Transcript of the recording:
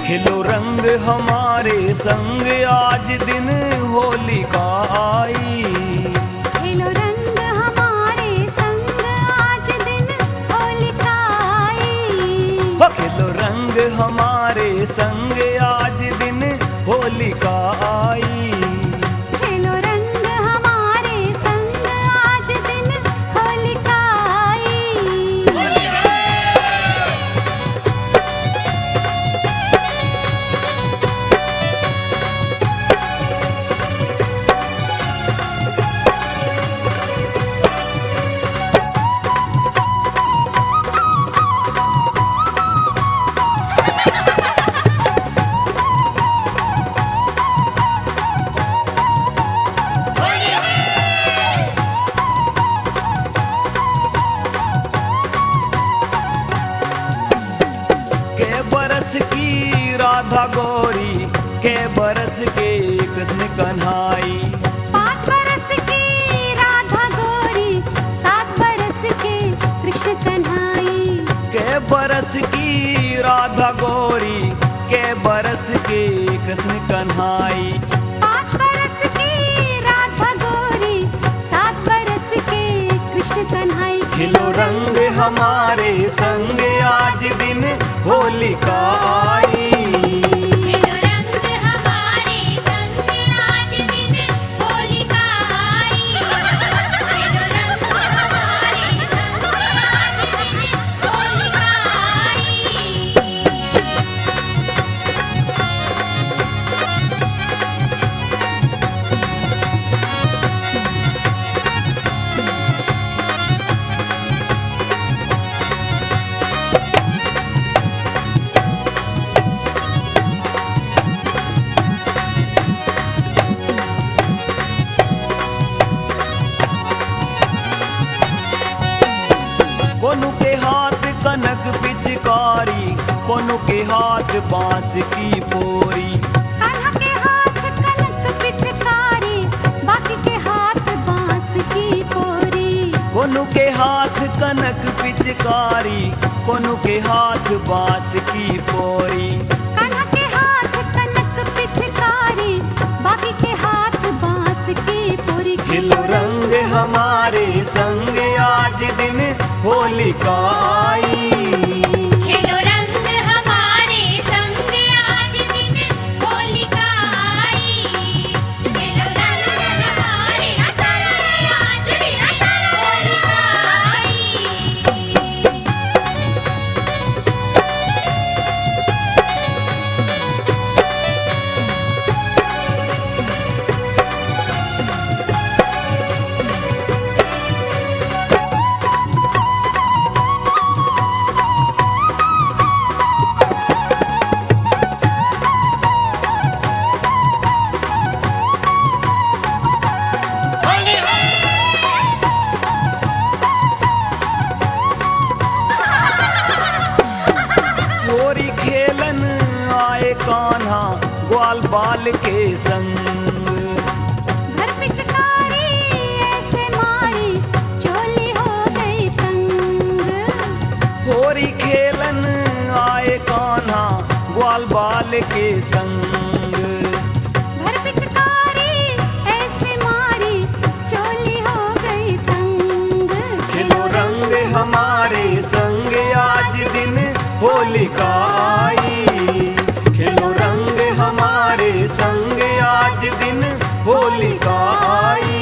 खेलो रंग हमारे संग आज दिन होलिका आई। खेलो रंग हमारे संग आज दिन होलिका आई। हो खेलो रंग हमारे संग आज दिन होलिका आई। खेलो रंग हमारे संग आज दिन होलिका आई। के बरस की राधा गौरी के बरस के कृष्ण कन्हाई। 5 बरस की राधा गौरी 7 बरस के कृष्ण कन्हाई। के बरस की राधा गौरी के बरस के कृष्ण कन्हाई। 5 बरस की राधा गौरी 7 बरस के कृष्ण कन्हाई। खिलो रंग हमारे संग आज दिन होलिका आई। खेलो रंग हमारे संग आज दिन होलिका आई। खेलो रंग हमारे संग आज दिन होलिका आई। कोनु के हाथ कनक पिचकारी कोनु के हाथ बांस की पोरी। कान्हा के हाथ कनक पिचकारी बाकी के हाथ बांस की पोरी। कोनु के हाथ कनक पिचकारी कोनु के हाथ बांस की पोरी। कान्हा के हाथ कनक पिचकारी बाकी के हाथ बांस की पोरी। खिलो रंग हमारे संग आज दिन होलिका आई। खेलो रंग हमारे संग आज दिन होलिका आई। खेलो रंग हमारे संग आज दिन होलिका आई। होरी खेलन आए कान्हा ग्वाल बाल के संग। घर पिचकारी ऐसे मारी चोली हो गई तंग। होरी खेलन आए कान्हा ग्वाल बाल के संग। घर पिचकारी ऐसे मारी चोली हो गई तंग। खिलो रंग हमारे संग आज दिन होलिका आई। खिलो रंग हमारे संग आज दिन होलिका आई।